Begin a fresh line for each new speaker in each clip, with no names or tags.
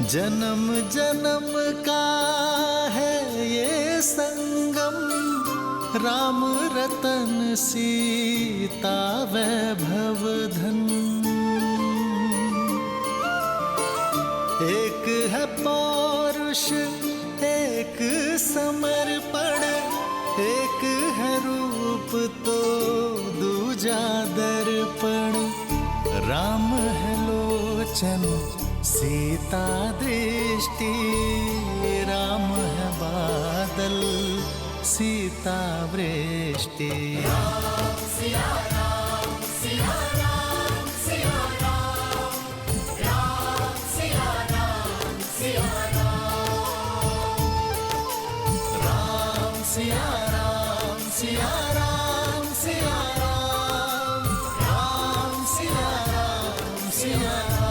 जन्म जन्म का है ये संगम, राम रतन सीता वैभव धन। एक है पौरुष एक समर्पण, एक है रूप तो दूजा दर्पण। राम है लोचन सीता दृष्टि, राम है बादल सीता वृष्टि। राम सिया राम सिया राम सिया राम, राम सिया राम सिया राम, राम सिया राम सिया राम सिया राम, राम सिया राम सिया राम।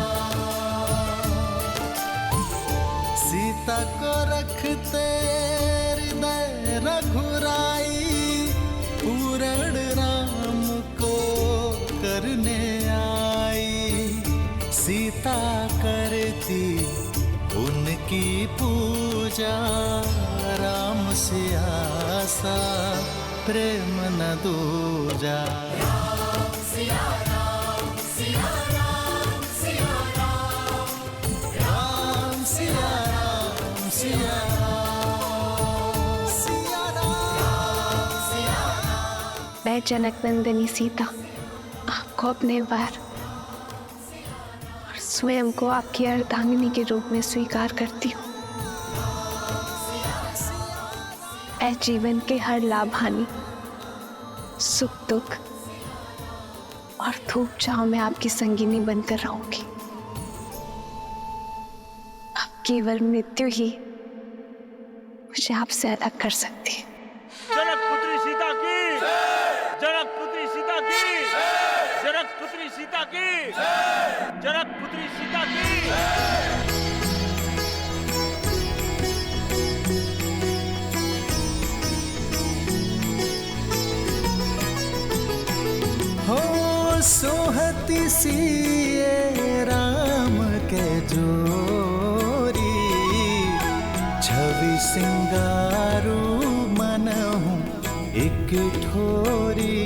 सीता को रखते हृदय रघुराई, पूरण राम को करने आई। सीता करती उनकी पूजा, राम से आसा प्रेम न दूजा। राम सिया राम सिया राम सिया राम, राम सिया राम सिया राम, सिया राम सिया राम।
मैं जनक नंदिनी सीता आपको अपने बार और स्वयं को आपकी अर्धांगिनी के रूप में स्वीकार करती हूँ। मैं जीवन के हर लाभ हानि, सुख दुख और धूप छांव में आपकी संगिनी बनकर रहूंगी। अब केवल मृत्यु ही मुझे आपसे अलग कर सकती है।
जनक पुत्री सीता की, जनक पुत्री सीता की, जनक पुत्री सीता की, जनक पुत्री सीता की।
हो सोहती सिए राम के जोरी, छवि सिंगारू मनहु एक ठोरी।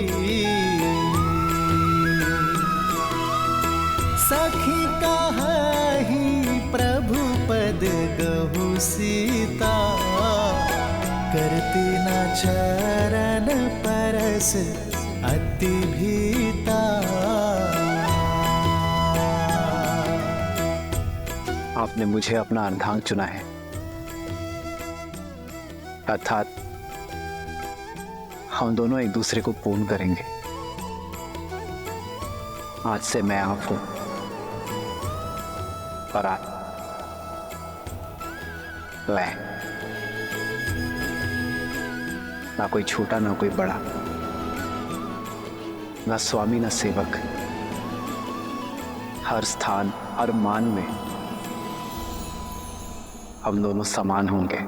सखी कहाही प्रभु पद गहु सीता, करती न चरण परस अति भीता।
आपने मुझे अपना अर्धांग चुना है, अर्थात हम दोनों एक दूसरे को पूर्ण करेंगे। आज से मैं आप हूं और आप मैं, ना कोई छोटा ना कोई बड़ा, ना स्वामी ना सेवक। हर स्थान हर मान में हम दोनों समान होंगे।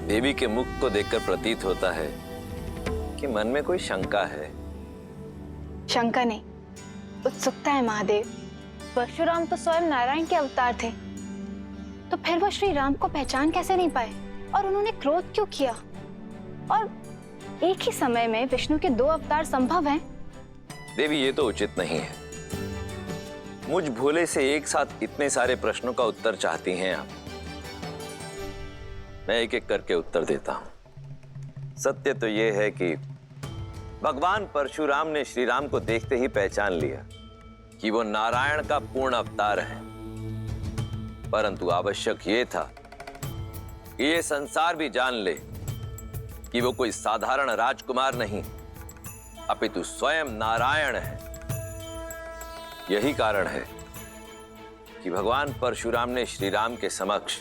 देवी के मुख को देखकर प्रतीत होता है कि मन में कोई शंका है।
शंका नहीं, उत्सुकता है महादेव। परशुराम तो स्वयं नारायण के अवतार थे, तो फिर वो श्री राम को पहचान कैसे नहीं पाए और उन्होंने क्रोध क्यों किया? और एक ही समय में विष्णु के दो अवतार संभव हैं?
देवी ये तो उचित नहीं है। मुझ भोले से एक साथ इतने सारे प्रश्नों का उत्तर चाहती हैं आप। मैं एक एक करके उत्तर देता हूं। सत्य तो यह है कि भगवान परशुराम ने श्री राम को देखते ही पहचान लिया कि वो नारायण का पूर्ण अवतार है, परंतु आवश्यक ये था कि ये संसार भी जान ले कि वो कोई साधारण राजकुमार नहीं, अपितु स्वयं नारायण है। यही कारण है कि भगवान परशुराम ने श्री राम के समक्ष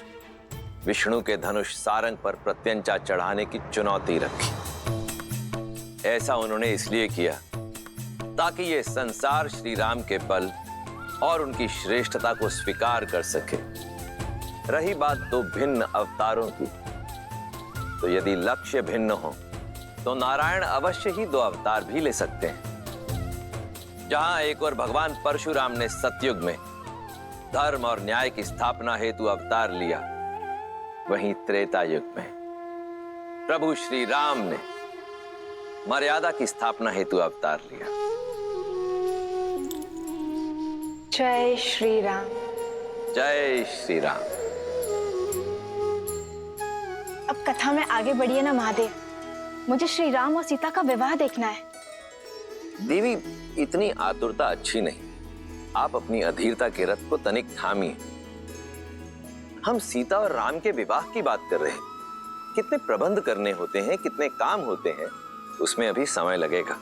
विष्णु के धनुष सारंग पर प्रत्यंचा चढ़ाने की चुनौती रखी। ऐसा उन्होंने इसलिए किया ताकि ये संसार श्री राम के बल और उनकी श्रेष्ठता को स्वीकार कर सके। रही बात दो भिन्न अवतारों की, तो यदि लक्ष्य भिन्न हो तो नारायण अवश्य ही दो अवतार भी ले सकते हैं। जहां एक और भगवान परशुराम ने सतयुग में धर्म और न्याय की स्थापना हेतु अवतार लिया, वहीं त्रेता युग में प्रभु श्री राम ने मर्यादा की स्थापना हेतु अवतार लिया।
जय श्री राम।
जय श्री राम।
अब कथा में आगे बढ़िए ना महादेव, मुझे श्री राम और सीता का विवाह देखना है।
देवी, इतनी आतुरता अच्छी नहीं। आप अपनी अधीरता के रथ को तनिक थामिए। हम सीता और राम के विवाह की बात कर रहे हैं। कितने प्रबंध करने होते हैं, कितने काम होते हैं, उसमें अभी समय लगेगा।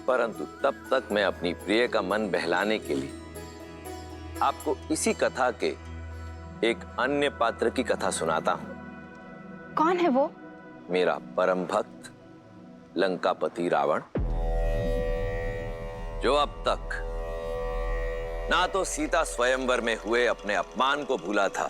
परंतु तब तक मैं अपनी प्रिय का मन बहलाने के लिए आपको इसी कथा के एक अन्य पात्र की कथा सुनाता हूं।
कौन है वो?
मेरा परम भक्त लंकापति रावण, जो अब तक ना तो सीता स्वयंवर में हुए अपने अपमान को भूला था,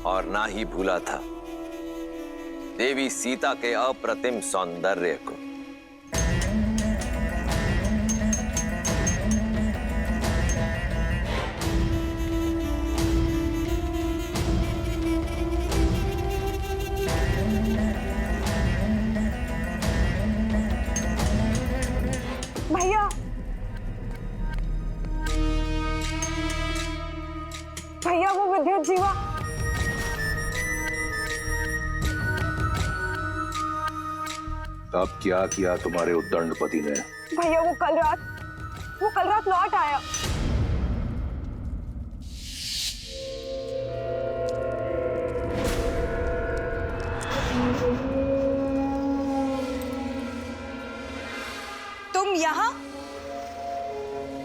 और ना ही भूला था देवी सीता के अप्रतिम सौंदर्य को।
भैया, भैया वो विद्युत जीवा।
तब क्या किया तुम्हारे उद्दंडपति ने?
भैया वो कल रात लौट आया।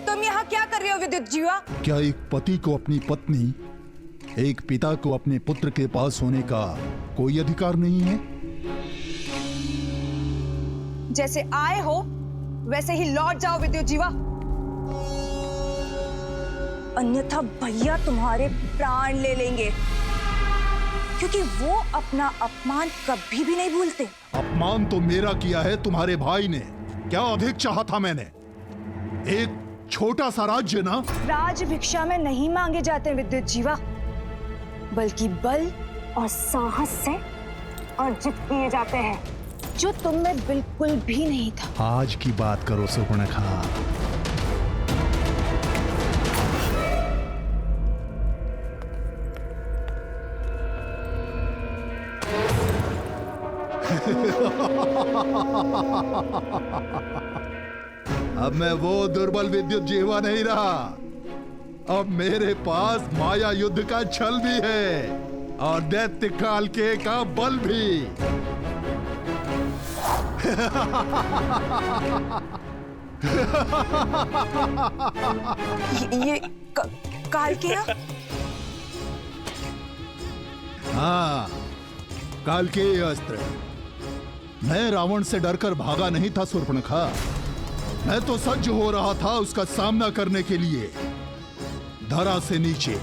तुम यहाँ क्या कर रहे हो विद्युत जीवा?
क्या एक पति को अपनी पत्नी, एक पिता को अपने पुत्र के पास होने का कोई अधिकार नहीं है?
जैसे आए हो वैसे ही लौट जाओ विद्युत जीवा, अन्यथा भैया तुम्हारे प्राण ले लेंगे, क्योंकि वो अपना अपमान कभी भी नहीं भूलते।
अपमान तो मेरा किया है तुम्हारे भाई ने। क्या अधिक चाहा था मैंने? एक छोटा सा राज्य ना।
राज भिक्षा में नहीं मांगे जाते विद्युत जीवा, बल्कि बल और साहस से अर्जित किए जाते हैं, जो तुम में बिल्कुल भी नहीं था।
आज की बात करो सुपर्णखा। अब मैं वो दुर्बल विद्युत जीवा नहीं रहा। अब मेरे पास माया युद्ध का छल भी है और दैत्य काल के का बल भी।
ये काल के?
हाँ, काल के अस्त्र। मैं रावण से डरकर भागा नहीं था शूर्पणखा। मैं तो सज्ज हो रहा था उसका सामना करने के लिए। धरा से नीचे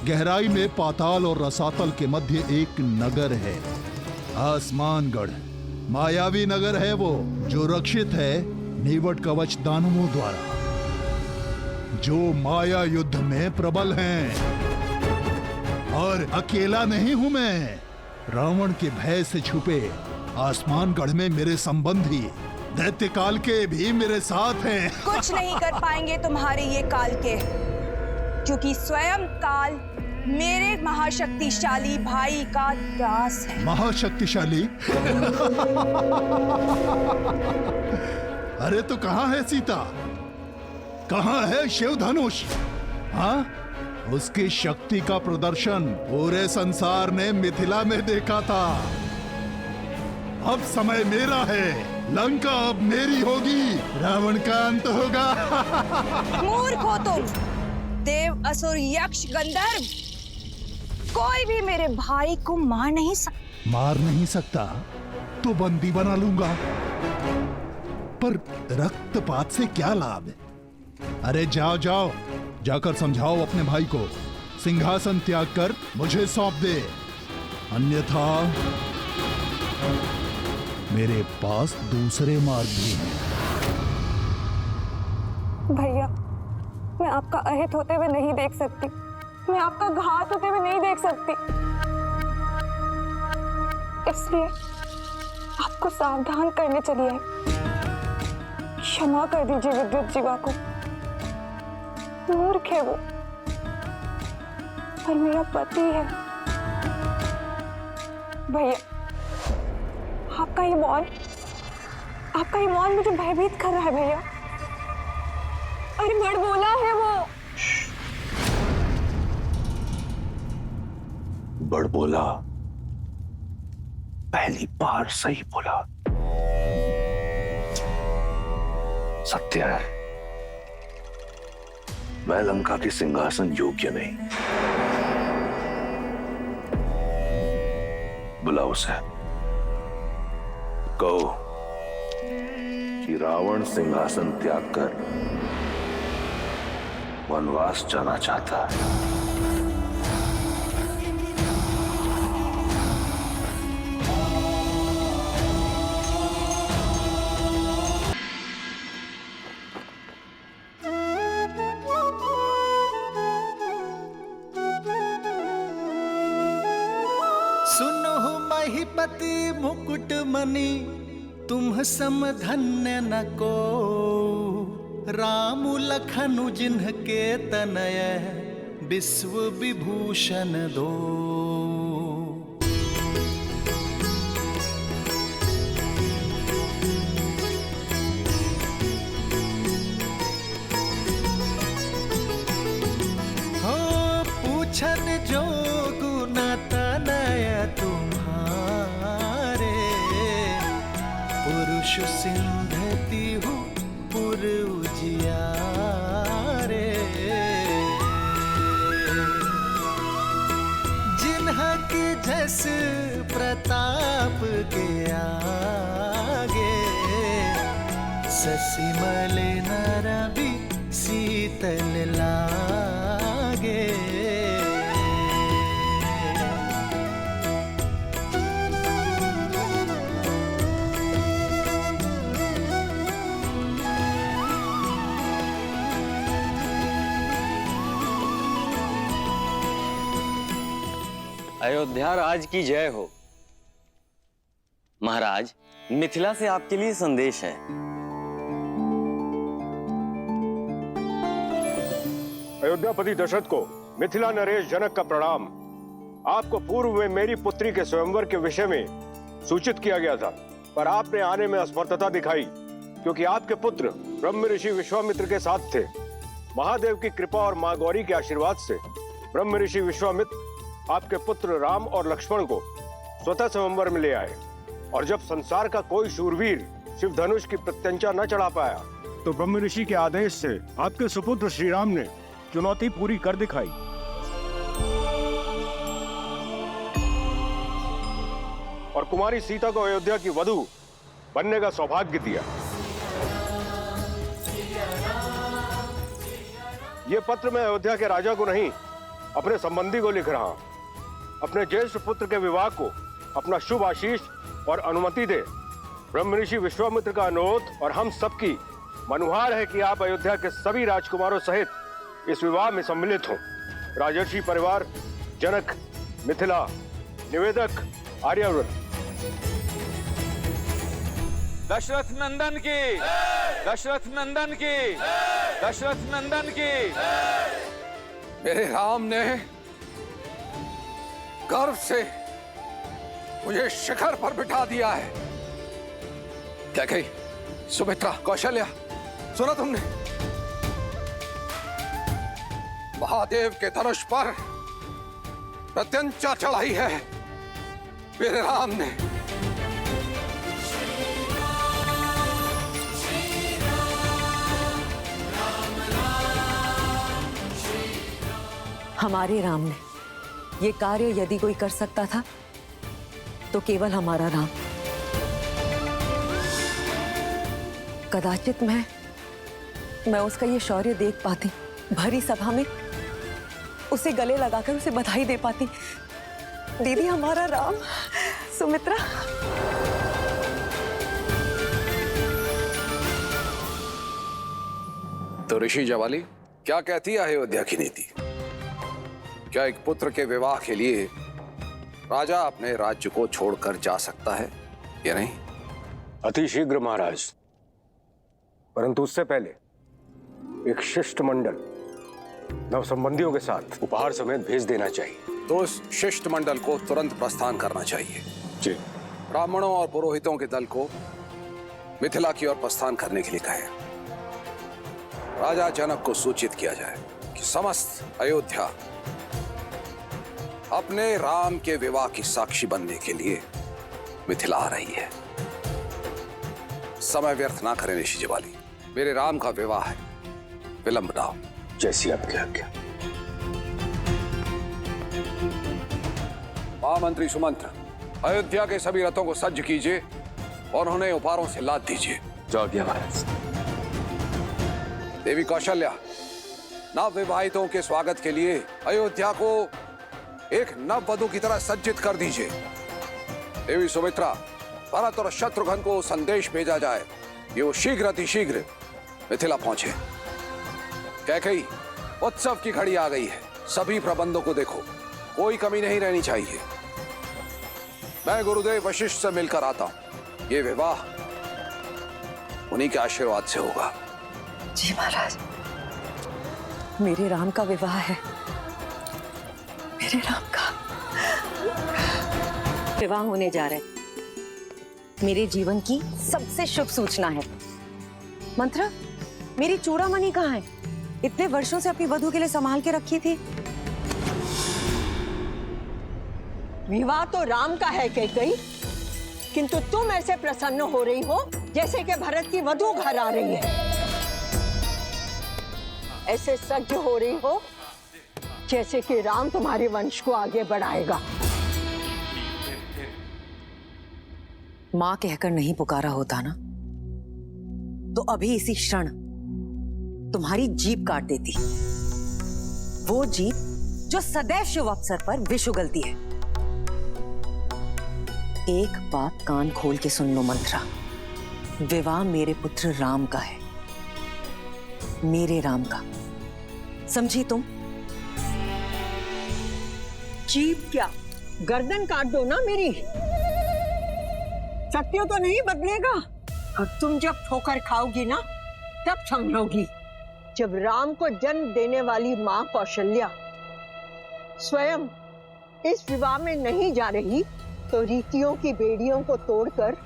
गहराई में पाताल और रसातल के मध्य एक नगर है, आसमानगढ़। मायावी नगर है वो, जो रक्षित है नीवट कवच दानवों द्वारा, जो माया युद्ध में प्रबल हैं। और अकेला नहीं हूं मैं। रावण के भय से छुपे आसमानगढ़ में मेरे संबंधी दैत्य काल के भी मेरे साथ हैं।
कुछ नहीं कर पाएंगे तुम्हारे ये काल के, क्योंकि स्वयं काल मेरे महाशक्तिशाली भाई का दास है।
महाशक्तिशाली? अरे तो कहाँ है सीता? कहाँ है शिव धनुष? हाँ, उसकी शक्ति का प्रदर्शन पूरे संसार ने मिथिला में देखा था। अब समय मेरा है, लंका अब मेरी होगी, रावण का अंत होगा।
मूर्ख हो तुम, देव, असुर, यक्ष, गंधर्व, कोई भी मेरे भाई को मार नहीं सकता।
मार नहीं सकता तो बंदी बना लूंगा, पर रक्तपात से क्या लाभ है? अरे जाओ जाओ, जाकर समझाओ अपने भाई को, सिंहासन त्याग कर मुझे सौंप दे, अन्यथा मेरे पास दूसरे मार्ग भी हैं।
भैया, मैं आपका अहित होते हुए नहीं देख सकती, मैं आपका घात होते हुए नहीं देख सकती, इसलिए आपको सावधान करने चली आई। क्षमा कर दीजिए विद्युत जीवा को, मूर्ख है वो, पर मेरा पति है। भैया, आपका ये मौन मुझे भयभीत कर रहा है भैया। अरे बड़बोला है वो।
बड़बोला? पहली बार सही बोला। सत्य है, मैं लंका के सिंहासन योग्य नहीं। बुलाओ उसे, कहो कि रावण सिंहासन त्याग कर वनवास जाना चाहता है।
सुनो महिपति मुकुट मणि, तुम सम धन्य न को, राम लखनु जिन्हके तनय, विश्व विभूषण दो। हो पूछन जोगु न तनय तुम्हारे, पुरुष सिंधति हूँ पुर उजियारे। जिन्हा की जस प्रताप के आगे, ससिमल नर भी शीतल लागे।
अयोध्या राज की जय हो। महाराज, मिथिला से आपके लिए संदेश है।
अयोध्यापति दशरथ को मिथिला नरेश जनक का प्रणाम। आपको पूर्व में मेरी पुत्री के स्वयंवर के विषय में सूचित किया गया था, पर आपने आने में असमर्थता दिखाई, क्योंकि आपके पुत्र ब्रह्म ऋषि विश्वामित्र के साथ थे। महादेव की कृपा और मां गौरी के आशीर्वाद से ब्रह्म ऋषि विश्वामित्र आपके पुत्र राम और लक्ष्मण को स्वतः स्वयंवर में ले आए, और जब संसार का कोई शूरवीर शिव धनुष की प्रत्यंचा न चढ़ा पाया, तो ब्रह्म ऋषि के आदेश से आपके सुपुत्र श्री राम ने चुनौती पूरी कर दिखाई। और कुमारी सीता को अयोध्या की वधू बनने का सौभाग्य दिया। ये पत्र मैं अयोध्या के राजा को नहीं, अपने संबंधी को लिख रहा हूं। अपने ज्येष्ठ पुत्र के विवाह को अपना शुभ आशीष और अनुमति दे। ब्रह्म ऋषि विश्वामित्र का अनुरोध और हम सबकी मनुहार है कि आप अयोध्या के सभी राजकुमारों सहित इस विवाह में सम्मिलित हों। राजर्षि परिवार, जनक, मिथिला, निवेदक, आर्यावर्त।
दशरथ नंदन की, दशरथ नंदन की, दशरथ नंदन की।
मेरे राम ने गर्व से मुझे शिखर पर बिठा दिया है। क्या कही सुमित्रा, कौशल्या, सुना तुमने? महादेव के धनुष पर प्रत्यंचा चढ़ाई है मेरे राम ने।
हमारे राम ने ये कार्य यदि कोई कर सकता था तो केवल हमारा राम। कदाचित मैं उसका ये शौर्य देख पाती, भरी सभा में उसे गले लगाकर उसे बधाई दे पाती। दीदी, हमारा राम। सुमित्रा,
तो ऋषि जवाली, क्या कहती है अयोध्या की नीति? क्या एक पुत्र के विवाह के लिए राजा अपने राज्य को छोड़कर जा सकता है या नहीं?
अति शीघ्र महाराज, परंतु उससे पहले एक शिष्टमंडल नव संबंधियों के साथ उपहार समेत भेज देना चाहिए।
तो उस शिष्टमंडल को तुरंत प्रस्थान करना चाहिए।
जी।
ब्राह्मणों और पुरोहितों के दल को मिथिला की ओर प्रस्थान करने के लिए कहें। राजा जनक को सूचित किया जाए कि समस्त अयोध्या अपने राम के विवाह की साक्षी बनने के लिए मिथिला आ रही है। समय व्यर्थ ना करें ऋषि जवाली, मेरे राम का विवाह है, विलंब ना हो।
जैसी आपकी आज्ञा।
महामंत्री सुमंत्र, अयोध्या के सभी रथों को सज्ज कीजिए और उन्हें उपहारों से लाद दीजिए।
जो आज्ञा महाराज।
देवी कौशल्या, नव विवाहितों के स्वागत के लिए अयोध्या को एक नव वधू की तरह सज्जित कर दीजिए। देवी सुमित्रा, भरत और शत्रुघ्न को संदेश भेजा जाए कि वो शीघ्र अतिशीघ्र मिथिला पहुंचे। कैकेयी, उत्सव की घड़ी आ गई है, सभी प्रबंधों को देखो, कोई कमी नहीं रहनी चाहिए। मैं गुरुदेव वशिष्ठ से मिलकर आता हूं। ये विवाह उन्हीं के आशीर्वाद से होगा।
जी महाराज, मेरे राम का विवाह है, मेरे राम का विवाह होने जा रहा है। मेरे जीवन की सबसे शुभ सूचना है। मंत्र, मेरी चूड़ामणि कहाँ है? इतने वर्षों से अपनी वधू के लिए संभाल के रखी थी।
विवाह तो राम का है कैकेयी, किंतु तुम ऐसे प्रसन्न हो रही हो जैसे कि भरत की वधू घर आ रही है। ऐसे सज्ज हो रही हो जैसे कि राम तुम्हारे वंश को आगे बढ़ाएगा।
मां कहकर नहीं पुकारा होता ना, तो अभी इसी क्षण तुम्हारी जीभ काट देती। वो जीभ जो सदैव शुभ अवसर पर विष उगलती है। एक बात कान खोल के सुन लो मंत्रा, विवाह मेरे पुत्र राम का है, मेरे राम का। समझी तुम?
जीभ क्या, गर्दन काट दो ना मेरी। सत्य तो नहीं बदलेगा, और तुम जब ठोकर खाओगी ना तब समझोगी। जब राम को जन्म देने वाली मां कौशल्या स्वयं इस विवाह में नहीं जा रही, तो रीतियों की बेड़ियों को तोड़कर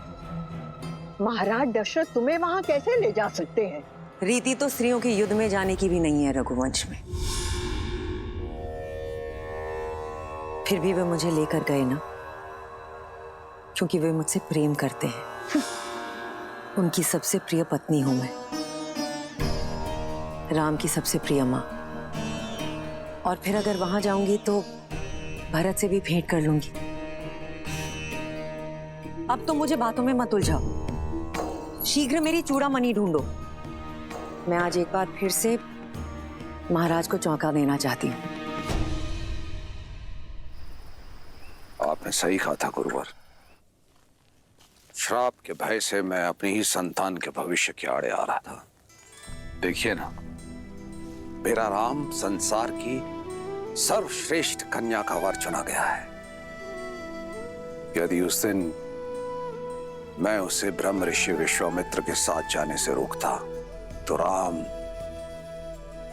महाराज दशरथ तुम्हें वहां कैसे ले जा सकते हैं?
रीति तो स्त्रियों के युद्ध में जाने की भी नहीं है रघुवंश में। फिर भी वे मुझे लेकर गए ना, क्योंकि वे मुझसे प्रेम करते हैं। उनकी सबसे प्रिय पत्नी हूं मैं, राम की सबसे प्रिय मां। और फिर अगर वहां जाऊंगी तो भरत से भी भेंट कर लूंगी। अब तो मुझे बातों में मत उलझाओ, शीघ्र मेरी चूड़ामणि ढूंढो। मैं आज एक बार फिर से महाराज को चौंका देना चाहती हूँ।
आपने सही कहा था गुरुवर। श्राप के भय से मैं अपनी ही संतान के भविष्य के आड़े आ रहा था। देखिए ना, मेरा राम संसार की सर्वश्रेष्ठ कन्या का वर चुना गया है। यदि उस दिन मैं उसे ब्रह्म ऋषि विश्वामित्र के साथ जाने से रोकता, तो राम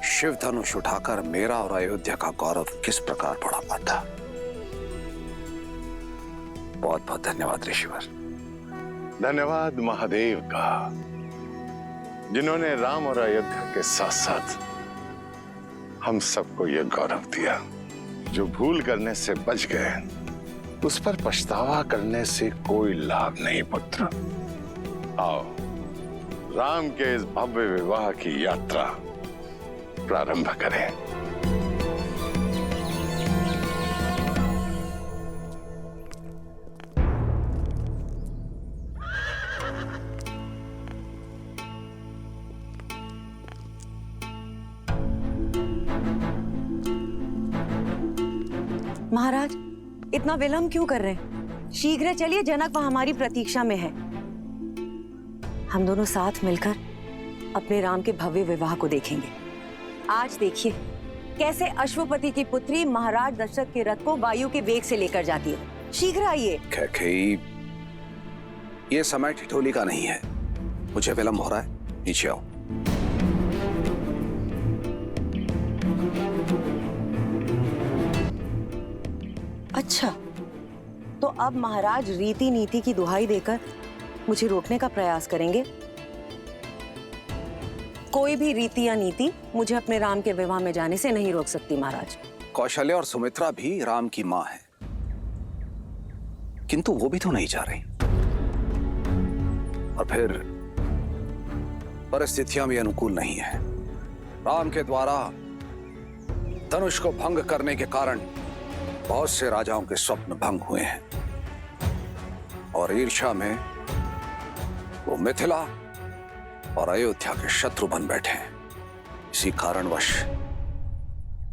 शिव धनुष उठाकर मेरा और अयोध्या का गौरव किस प्रकार बढ़ा पाता। बहुत बहुत धन्यवाद ऋषिवर।
धन्यवाद महादेव का, जिन्होंने राम और अयोध्या के साथ साथ हम सबको यह गौरव दिया। जो भूल करने से बच गए उस पर पछतावा करने से कोई लाभ नहीं पुत्र। आओ राम के इस भव्य विवाह की यात्रा प्रारंभ करें।
महाराज, इतना विलंब क्यों कर रहे हैं? शीघ्र चलिए, जनक वहां हमारी प्रतीक्षा में है। हम दोनों साथ मिलकर अपने राम के भव्य विवाह को देखेंगे। आज देखिए कैसे अश्वपति की पुत्री महाराज दशरथ के रथ को वायु के वेग से लेकर जाती है। शीघ्र आइए।
कैकेयी, ये समय ठिठोली का नहीं है। मुझे विलंब हो रहा है, नीचे आओ।
अच्छा, तो अब महाराज रीति नीति की दुहाई देकर मुझे रोकने का प्रयास करेंगे। कोई भी रीति या नीति मुझे अपने राम के विवाह में जाने से नहीं रोक सकती महाराज।
कौशल्या और सुमित्रा भी राम की मां है, किंतु वो भी तो नहीं जा रही। और फिर परिस्थितियां भी अनुकूल नहीं है। राम के द्वारा धनुष को भंग करने के कारण बहुत से राजाओं के स्वप्न भंग हुए हैं और ईर्ष्या में वो मिथिला और अयोध्या के शत्रु बन बैठे हैं। इसी कारणवश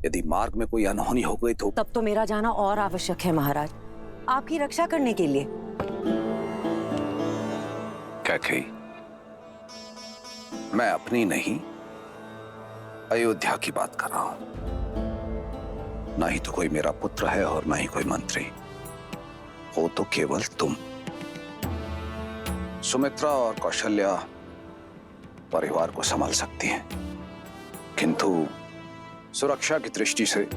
यदि मार्ग में कोई अनहोनी हो गई तो
तब तो मेरा जाना और आवश्यक है महाराज, आपकी रक्षा करने के लिए।
कैकेयी, मैं अपनी नहीं अयोध्या की बात कर रहा हूं। ना ही तो कोई मेरा पुत्र है और ना ही कोई मंत्री, हो तो केवल तुम। सुमित्रा और कौशल्या परिवार को संभाल सकती हैं, किंतु सुरक्षा की दृष्टि से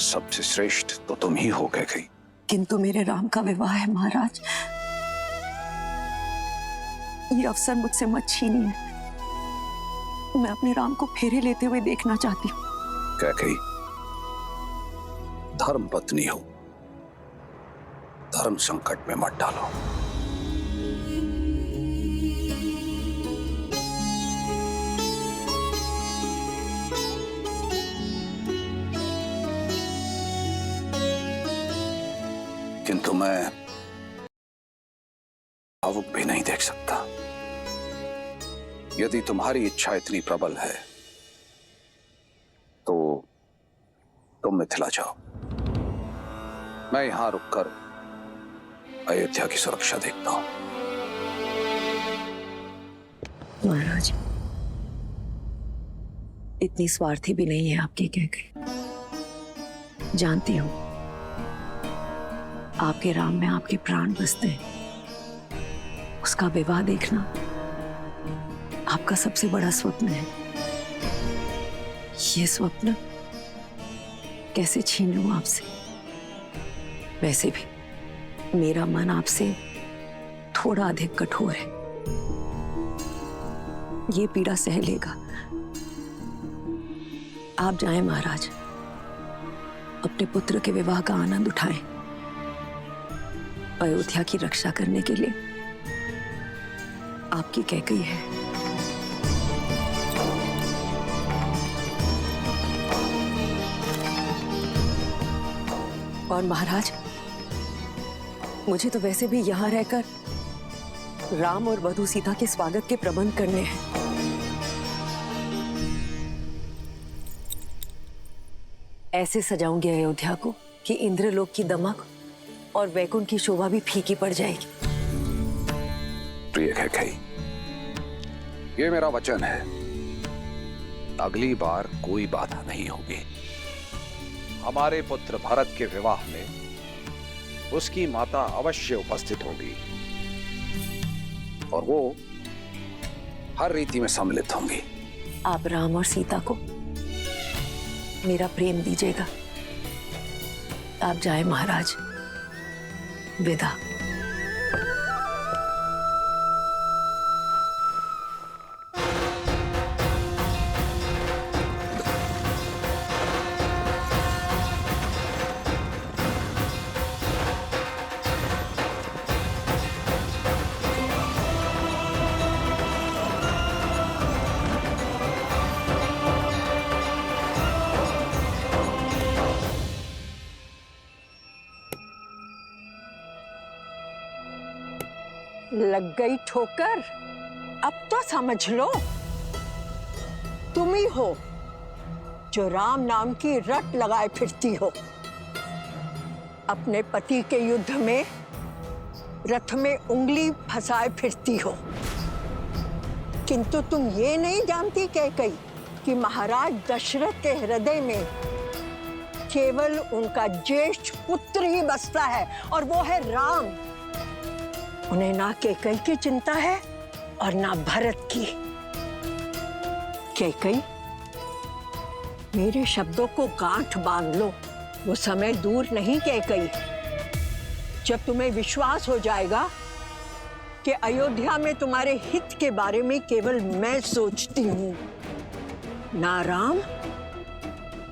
सबसे श्रेष्ठ तो तुम ही हो कैकेयी।
किंतु मेरे राम का विवाह है महाराज, ये अवसर मुझसे मत छीनिए। मैं अपने राम को फेरे लेते हुए देखना चाहती हूँ।
कैकेयी, धर्म पत्नी हो, धर्म संकट में मत डालो। किंतु मैं भावुक भी नहीं देख सकता। यदि तुम्हारी इच्छा इतनी प्रबल है तो तुम मिथिला जाओ, मैं यहां रुककर अयोध्या की सुरक्षा देखता हूं।
महाराज, इतनी स्वार्थी भी नहीं है आपकी कैकेयी। जानती हूं आपके राम में आपके प्राण बसते हैं। उसका विवाह देखना आपका सबसे बड़ा स्वप्न है। ये स्वप्न कैसे छीन लूं आपसे? वैसे भी मेरा मन आपसे थोड़ा अधिक कठोर है, ये पीड़ा सह लेगा। आप जाएं महाराज, अपने पुत्र के विवाह का आनंद उठाएं। अयोध्या की रक्षा करने के लिए आपकी कैकेयी है। और महाराज, मुझे तो वैसे भी यहां रहकर राम और वधू सीता के स्वागत के प्रबंध करने हैं। ऐसे सजाऊंगी अयोध्या को कि इंद्रलोक की दमक और वैकुंठ की शोभा भी फीकी पड़ जाएगी।
प्रिय कैकेयी, ये मेरा वचन है, अगली बार कोई बाधा नहीं होगी। हमारे पुत्र भरत के विवाह में उसकी माता अवश्य उपस्थित होगी और वो हर रीति में सम्मिलित होंगी।
आप राम और सीता को मेरा प्रेम दीजिएगा। आप जाए महाराज, विदा।
लग गई ठोकर? अब तो समझ लो, तुम ही हो जो राम नाम की रट लगाए फिरती हो। अपने पति के युद्ध में रथ में उंगली फंसाए फिरती हो, किंतु तुम ये नहीं जानती कैकई कि महाराज दशरथ के हृदय में केवल उनका ज्येष्ठ पुत्र ही बसता है, और वो है राम। उन्हें ना कैकई की चिंता है और ना भरत की। कैकई, मेरे शब्दों को गांठ बांध लो, वो समय दूर नहीं कैकई जब तुम्हें विश्वास हो जाएगा कि अयोध्या में तुम्हारे हित के बारे में केवल मैं सोचती हूँ, ना राम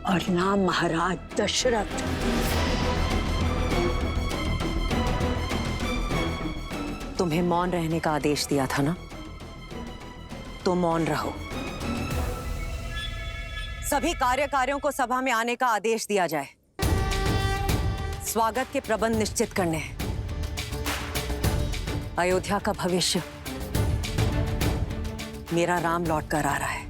और ना महाराज दशरथ।
तुम्हें मौन रहने का आदेश दिया था ना, तो मौन रहो। सभी कार्यकारियों को सभा में आने का आदेश दिया जाए। स्वागत के प्रबंध निश्चित करने हैं। अयोध्या का भविष्य मेरा राम लौट कर आ रहा है।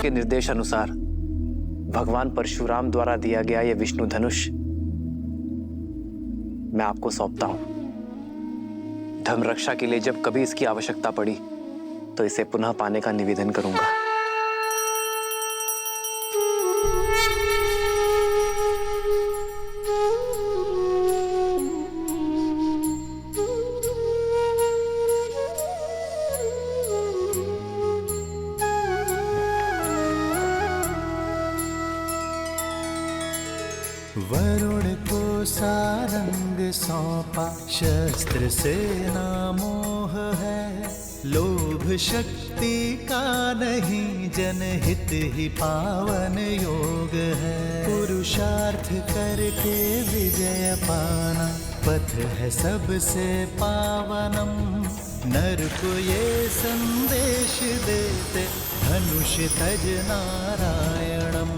के निर्देश अनुसार भगवान परशुराम द्वारा दिया गया यह विष्णु धनुष मैं आपको सौंपता हूं। धर्म रक्षा के लिए जब कभी इसकी आवश्यकता पड़ी तो इसे पुनः पाने का निवेदन करूंगा।
वरुण को सारंग सौंपा, शस्त्र से नामोह है। लोभ शक्ति का नहीं, जनहित ही पावन योग है। पुरुषार्थ करके विजय पाना, पथ है सबसे पावनम। नर को ये संदेश देते, धनुष तज नारायणम।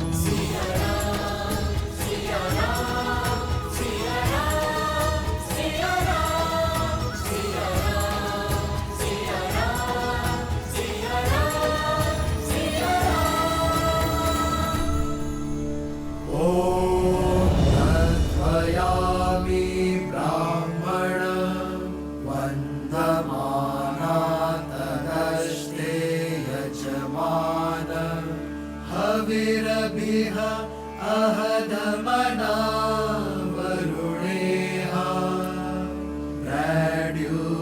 हविरभिः अहदमना वरुणेहा,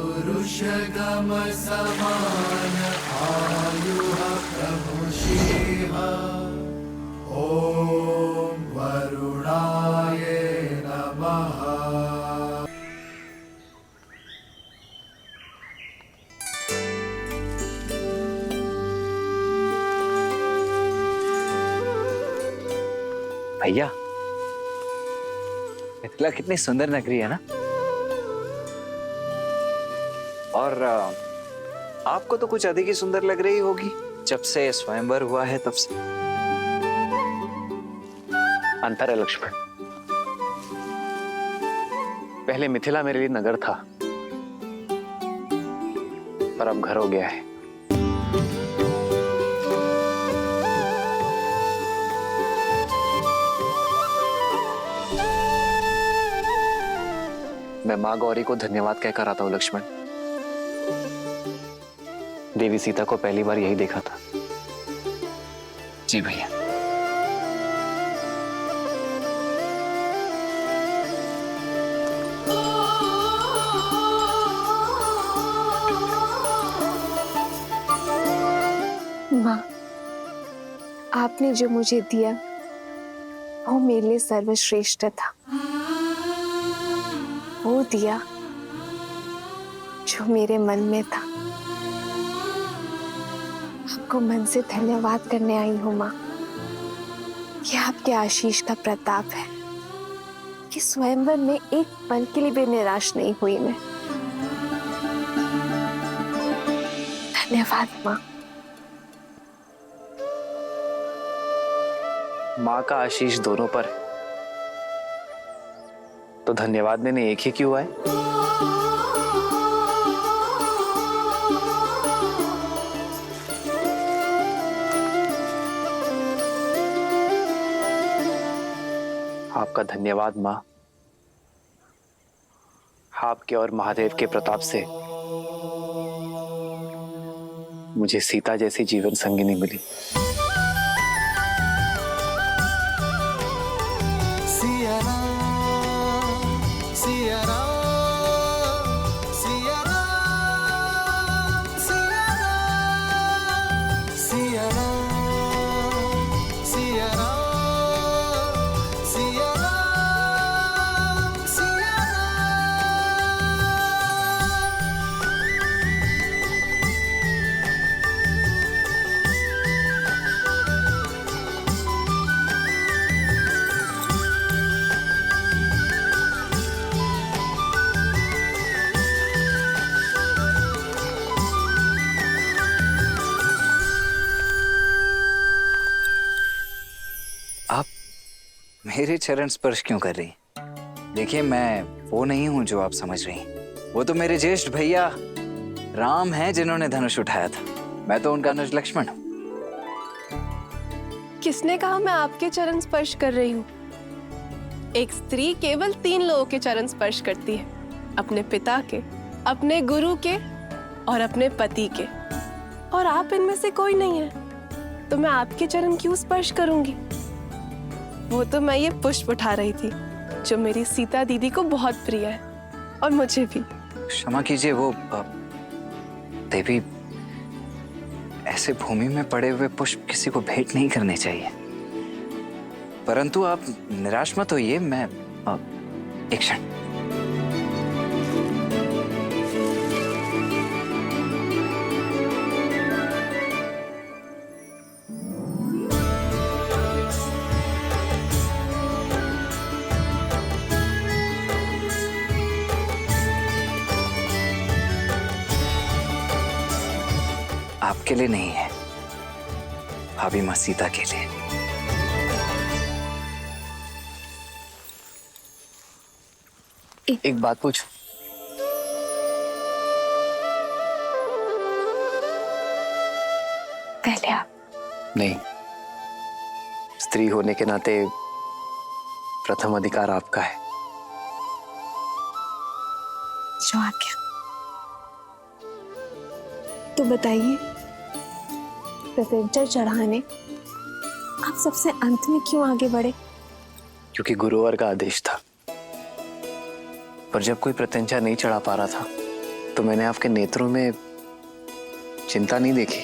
प्रद्युरुषगम समान आयुः प्रमुषेह। ॐ वरुणाय नमः।
भैया, मिथिला कितनी सुंदर नगरी है ना। और आपको तो कुछ अधिक ही सुंदर लग रही होगी जब से स्वयंवर हुआ है तब से। अंतर है लक्ष्मण, पहले मिथिला मेरे लिए नगर था, पर अब घर हो गया है। मैं माँ गौरी को धन्यवाद कहकर आता हूं लक्ष्मण। देवी सीता को पहली बार यही देखा था। जी भैया।
माँ, आपने जो मुझे दिया वो मेरे लिए सर्वश्रेष्ठ था। वो दिया जो मेरे मन में था। आपको मन से धन्यवाद करने आई हूँ माँ। ये आपके आशीष का प्रताप है कि स्वयंवर में एक पल के लिए भी निराश नहीं हुई मैं। धन्यवाद माँ।
माँ का आशीष दोनों पर है, तो धन्यवाद देने एक ही क्यों आए? आपका धन्यवाद माँ। आपके और महादेव के प्रताप से मुझे सीता जैसी जीवन संगिनी मिली।
सिया राम, सिया राम, सिया राम, सिया राम, सिया राम, सिया राम, सिया राम, सिया
आप मेरे चरण स्पर्श क्यों कर रही? देखिए, मैं वो नहीं हूं जो आप समझ रही हैं। वो तो मेरे ज्येष्ठ भैया राम हैं जिन्होंने धनुष उठाया था। मैं तो उनका अनुज लक्ष्मण हूं।
किसने कहा मैं आपके चरण स्पर्श कर रही हूँ? एक स्त्री केवल 3 लोगों के चरण स्पर्श करती है, अपने पिता के, अपने गुरु के और अपने पति के। और आप इनमें से कोई नहीं है, तो मैं आपके चरण क्यों स्पर्श करूंगी? वो तो मैं ये पुष्प उठा रही थी जो मेरी सीता दीदी को बहुत प्रिय है और मुझे भी।
क्षमा कीजिए, वो देवी, ऐसे भूमि में पड़े हुए पुष्प किसी को भेंट नहीं करने चाहिए। परंतु आप निराश मत होइए, मैं एक क्षण। आपके लिए नहीं है, भाभी मां सीता के लिए।
एक बात पूछ।
पहले आप।
नहीं, स्त्री होने के नाते प्रथम अधिकार आपका है।
जो आज्ञा। तो बताइए, प्रत्यंचा चढ़ाने आप सबसे अंत में क्यों आगे बढ़े?
क्योंकि गुरुवर का आदेश था। पर जब कोई प्रत्यंचा नहीं चढ़ा पा रहा था तो मैंने आपके नेत्रों में चिंता नहीं देखी।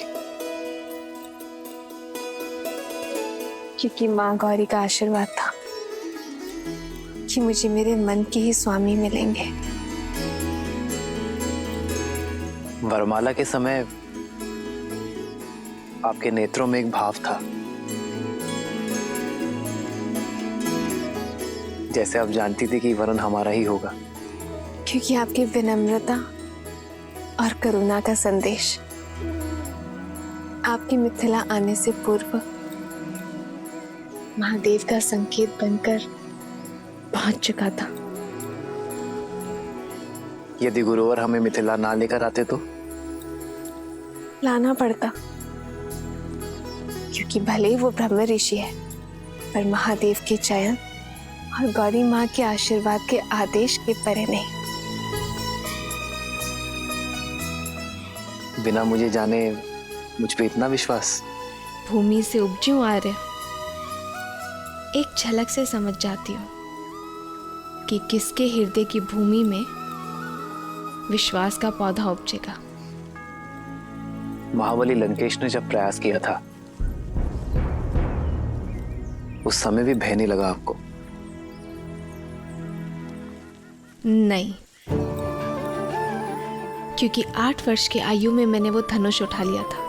क्योंकि माँ गौरी का आशीर्वाद था कि मुझे मेरे मन के ही स्वामी मिलेंगे।
वरमाला के समय आपके नेत्रों में एक भाव था, जैसे आप जानती थी कि वरन हमारा ही होगा।
क्योंकि आपकी विनम्रता और करुणा का संदेश आपकी मिथिला आने से पूर्व महादेव का संकेत बनकर पहुंच चुका था।
यदि गुरुवर हमें मिथिला ना लेकर आते तो
लाना पड़ता, क्योंकि भले ही वो ब्रह्म ऋषि है, पर महादेव के चयन और गौरी माँ के आशीर्वाद के आदेश के परे नहीं।
बिना मुझे जाने मुझ पे इतना विश्वास?
भूमि से उपजूं आर्य, एक झलक से समझ जाती हूँ कि किसके हृदय की भूमि में विश्वास का पौधा उपजेगा।
महाबली लंकेश ने जब प्रयास किया था उस समय भी भय नहीं लगा आपको?
नहीं, क्योंकि 8 वर्ष की आयु में मैंने वो धनुष उठा लिया था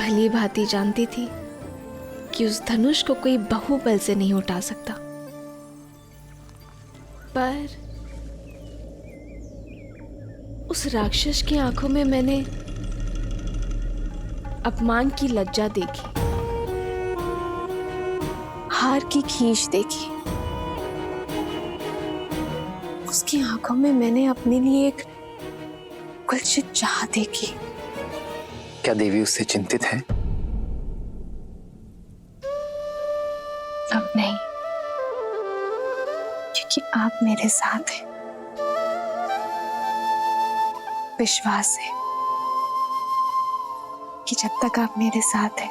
भली भांति जानती थी कि उस धनुष को कोई बाहुबल से नहीं उठा सकता, पर उस राक्षस की आंखों में मैंने अपमान की लज्जा देखी, हार की खींच देखी। उसकी आंखों में मैंने अपने लिए एक गुलशन चाह देखी।
क्या देवी उससे चिंतित है?
अब नहीं, क्योंकि आप मेरे साथ हैं। विश्वास है कि जब तक आप मेरे साथ हैं,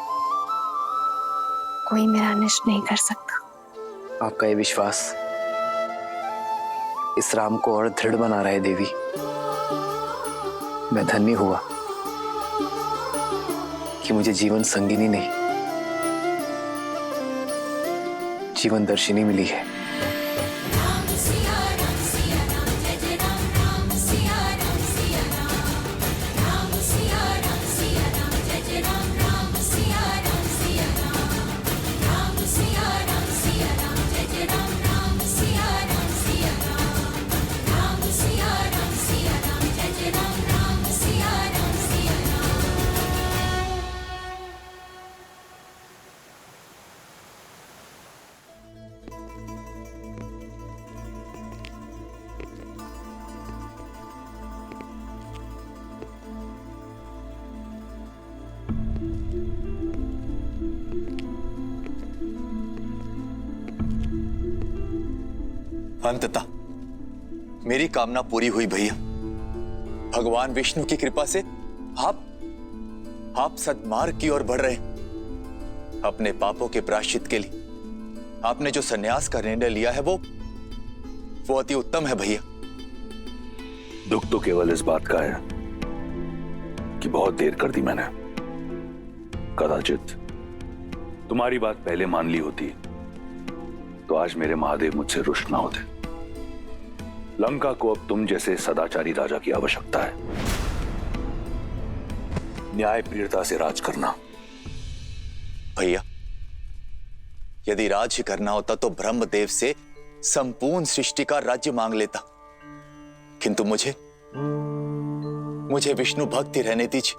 कोई मेरा अनिष्ट नहीं कर सकता।
आपका ये विश्वास इस राम को और दृढ़ बना रहा है देवी। मैं धन्य हुआ कि मुझे जीवन संगिनी नहीं, जीवन दर्शिनी मिली है।
अंततः मेरी कामना पूरी हुई भैया। भगवान विष्णु की कृपा से आप सद्मार्ग की ओर बढ़ रहे हैं। अपने पापों के प्रायश्चित के लिए आपने जो सन्यास का निर्णय लिया है वो अति उत्तम है भैया।
दुख तो केवल इस बात का है कि बहुत देर कर दी मैंने। कदाचित तुम्हारी बात पहले मान ली होती तो आज मेरे महादेव मुझसे रुष्ट ना होते। लंका को अब तुम जैसे सदाचारी राजा की आवश्यकता है। न्याय प्रियता से राज करना।
भैया, यदि राज ही करना होता तो ब्रह्मदेव से संपूर्ण सृष्टि का राज्य मांग लेता, किंतु मुझे विष्णु भक्ति रहने दीजिए।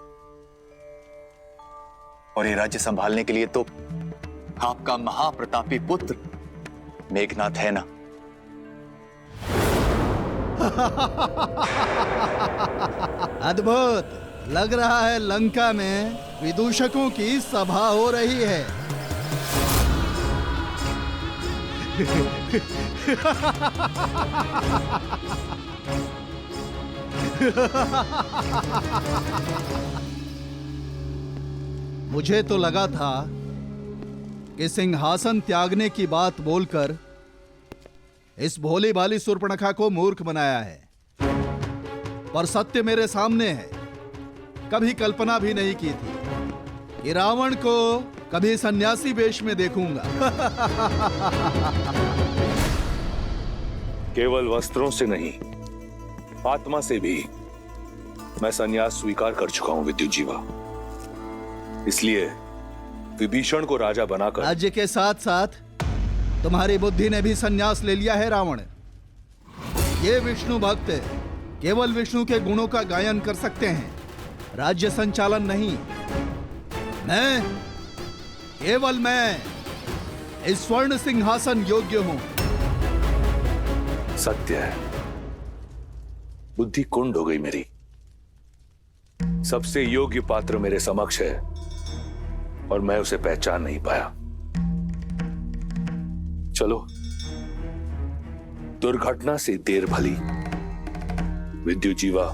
और ये राज्य संभालने के लिए तो आपका महाप्रतापी पुत्र मेघनाथ है ना।
अद्भुत लग रहा है। लंका में विदूषकों की सभा हो रही है। मुझे तो लगा था कि सिंहासन त्यागने की बात बोलकर इस भोली भाली शूर्पणखा को मूर्ख बनाया है, पर सत्य मेरे सामने है। कभी कल्पना भी नहीं की थी कि रावण को कभी सन्यासी वेश में देखूंगा।
केवल वस्त्रों से नहीं, आत्मा से भी मैं संन्यास स्वीकार कर चुका हूं विद्युत जीवा। इसलिए विभीषण को राजा बनाकर
राज्य के साथ साथ तुम्हारी बुद्धि ने भी संन्यास ले लिया है रावण। ये विष्णु भक्त केवल विष्णु के गुणों का गायन कर सकते हैं, राज्य संचालन नहीं। केवल मैं इस स्वर्ण सिंहासन योग्य हूं।
सत्य है, बुद्धि कुंड हो गई मेरी। सबसे योग्य पात्र मेरे समक्ष है और मैं उसे पहचान नहीं पाया। चलो, दुर्घटना से देर भली। विद्युत जीवा,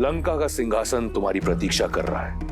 लंका का सिंहासन तुम्हारी प्रतीक्षा कर रहा है।